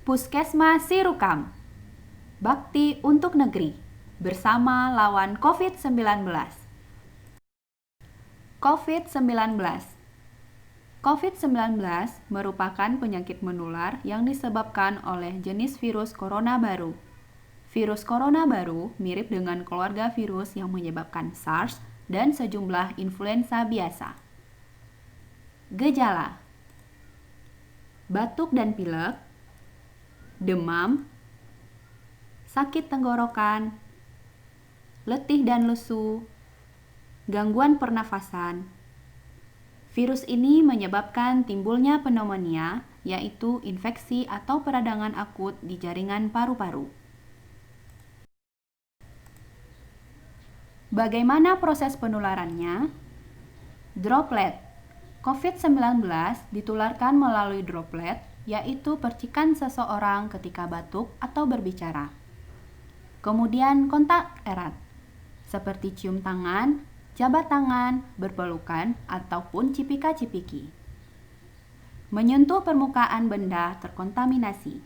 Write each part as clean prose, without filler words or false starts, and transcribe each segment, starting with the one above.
Puskesmas Sirukam, Bakti untuk Negeri, bersama lawan COVID-19. COVID-19 merupakan penyakit menular yang disebabkan oleh jenis virus corona baru. Virus corona baru mirip dengan keluarga virus yang menyebabkan SARS dan sejumlah influenza biasa. Gejala: batuk dan pilek, demam, sakit tenggorokan, letih dan lesu, gangguan pernafasan. Virus ini menyebabkan timbulnya pneumonia, yaitu infeksi atau peradangan akut di jaringan paru-paru. Bagaimana proses penularannya? Droplet. COVID-19 ditularkan melalui droplet, yaitu percikan seseorang ketika batuk atau berbicara. Kemudian kontak erat, seperti cium tangan, jabat tangan, berpelukan, ataupun cipika-cipiki. Menyentuh permukaan benda terkontaminasi.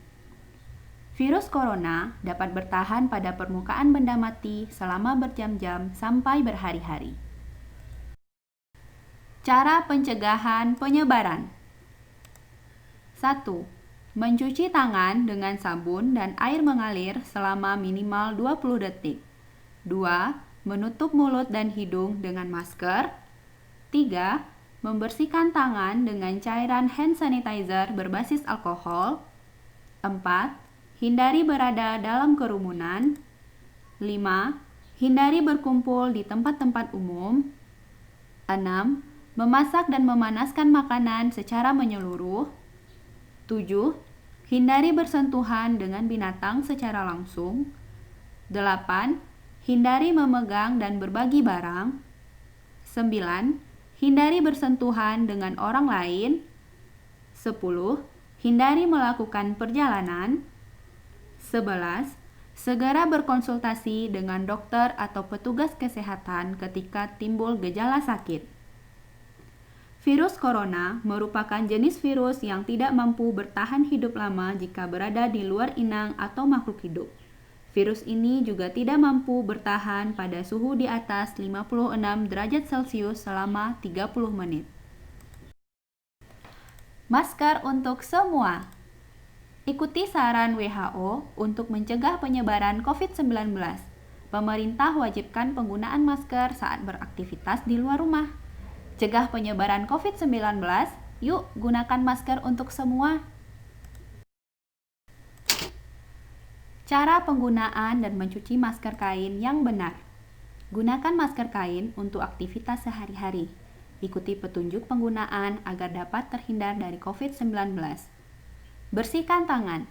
Virus corona dapat bertahan pada permukaan benda mati selama berjam-jam sampai berhari-hari. Cara pencegahan penyebaran. 1. Mencuci tangan dengan sabun dan air mengalir selama minimal 20 detik. 2. Menutup mulut dan hidung dengan masker. 3. Membersihkan tangan dengan cairan hand sanitizer berbasis alkohol. 4. Hindari berada dalam kerumunan. 5. Hindari berkumpul di tempat-tempat umum. 6. Memasak dan memanaskan makanan secara menyeluruh. 7. Hindari bersentuhan dengan binatang secara langsung. 8. Hindari memegang dan berbagi barang. 9. Hindari bersentuhan dengan orang lain. 10. Hindari melakukan perjalanan. 11. Segera berkonsultasi dengan dokter atau petugas kesehatan ketika timbul gejala sakit. Virus corona merupakan jenis virus yang tidak mampu bertahan hidup lama jika berada di luar inang atau makhluk hidup. Virus ini juga tidak mampu bertahan pada suhu di atas 56 derajat Celcius selama 30 menit. Masker untuk semua. Ikuti saran WHO untuk mencegah penyebaran COVID-19. Pemerintah wajibkan penggunaan masker saat beraktivitas di luar rumah. Cegah penyebaran COVID-19, yuk gunakan masker untuk semua. Cara penggunaan dan mencuci masker kain yang benar. Gunakan masker kain untuk aktivitas sehari-hari. Ikuti petunjuk penggunaan agar dapat terhindar dari COVID-19. Bersihkan tangan.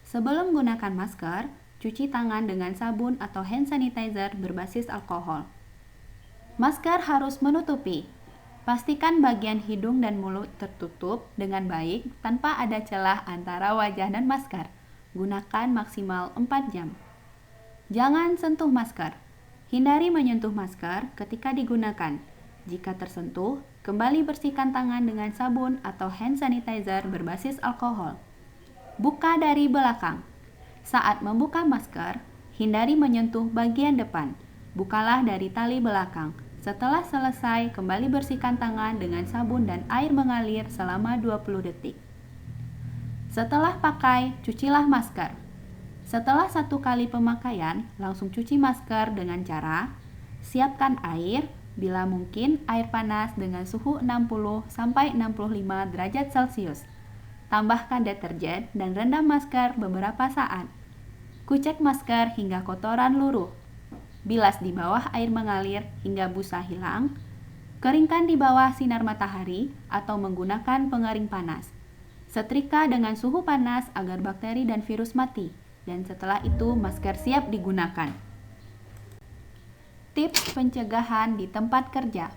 Sebelum menggunakan masker, cuci tangan dengan sabun atau hand sanitizer berbasis alkohol. Masker harus menutupi. Pastikan bagian hidung dan mulut tertutup dengan baik tanpa ada celah antara wajah dan masker. Gunakan maksimal 4 jam. Jangan sentuh masker. Hindari menyentuh masker ketika digunakan. Jika tersentuh, kembali bersihkan tangan dengan sabun atau hand sanitizer berbasis alkohol. Buka dari belakang. Saat membuka masker, hindari menyentuh bagian depan. Bukalah dari tali belakang. Setelah selesai, kembali bersihkan tangan dengan sabun dan air mengalir selama 20 detik. Setelah pakai, cucilah masker. Setelah 1 kali pemakaian, langsung cuci masker dengan cara siapkan air, bila mungkin air panas dengan suhu 60-65 derajat Celcius. Tambahkan deterjen dan rendam masker beberapa saat. Kucek masker hingga kotoran luruh. Bilas di bawah air mengalir hingga busa hilang. Keringkan di bawah sinar matahari atau menggunakan pengering panas. Setrika dengan suhu panas agar bakteri dan virus mati. Dan setelah itu masker siap digunakan. Tips pencegahan di tempat kerja.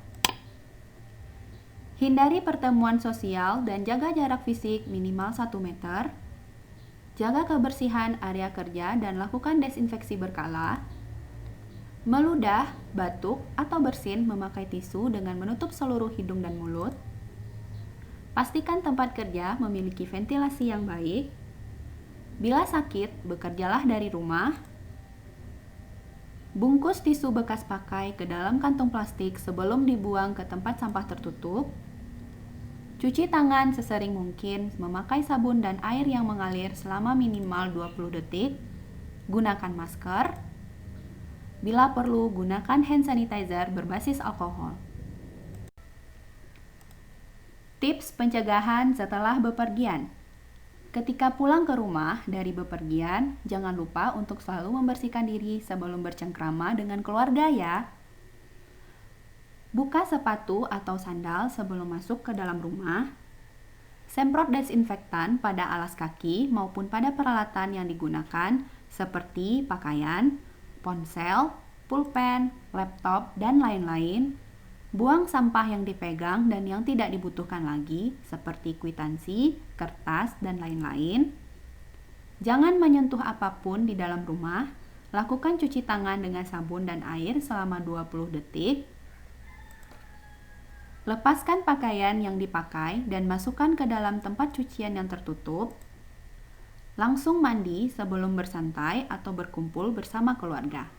Hindari pertemuan sosial dan jaga jarak fisik minimal 1 meter. Jaga kebersihan area kerja dan lakukan desinfeksi berkala. Meludah, batuk, atau bersin memakai tisu dengan menutup seluruh hidung dan mulut. Pastikan tempat kerja memiliki ventilasi yang baik. Bila sakit, bekerjalah dari rumah. Bungkus tisu bekas pakai ke dalam kantong plastik sebelum dibuang ke tempat sampah tertutup. Cuci tangan sesering mungkin memakai sabun dan air yang mengalir selama minimal 20 detik. Gunakan masker. Bila perlu, gunakan hand sanitizer berbasis alkohol. Tips pencegahan setelah bepergian. Ketika pulang ke rumah dari bepergian, jangan lupa untuk selalu membersihkan diri sebelum bercengkrama dengan keluarga ya. Buka sepatu atau sandal sebelum masuk ke dalam rumah. Semprot desinfektan pada alas kaki maupun pada peralatan yang digunakan seperti pakaian, ponsel, pulpen, laptop, dan lain-lain. Buang sampah yang dipegang dan yang tidak dibutuhkan lagi seperti kwitansi, kertas, dan lain-lain. Jangan menyentuh apapun di dalam rumah. Lakukan cuci tangan dengan sabun dan air selama 20 detik. Lepaskan pakaian yang dipakai dan masukkan ke dalam tempat cucian yang tertutup. Langsung mandi sebelum bersantai atau berkumpul bersama keluarga.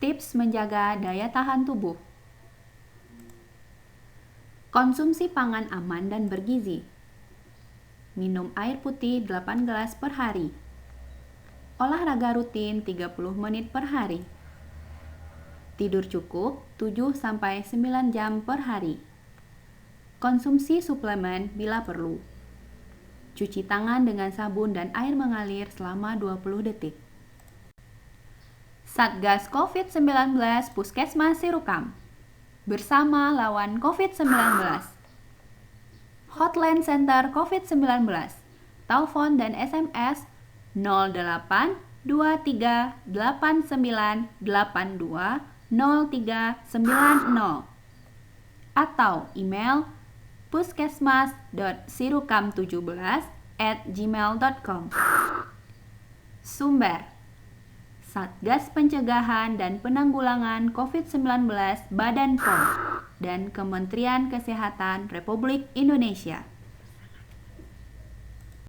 Tips menjaga daya tahan tubuh. Konsumsi pangan aman dan bergizi. Minum air putih 8 gelas per hari. Olahraga rutin 30 menit per hari. Tidur cukup 7-9 jam per hari. Konsumsi suplemen bila perlu. Cuci tangan dengan sabun dan air mengalir selama 20 detik. Satgas COVID-19 Puskesmas Sirukam. Bersama lawan COVID-19. Hotline Center COVID-19. Telepon dan SMS 08 23 89 82 0390 atau email puskesmas.sirukam17@gmail.com. Sumber Satgas Pencegahan dan Penanggulangan COVID-19 Badan POM dan Kementerian Kesehatan Republik Indonesia.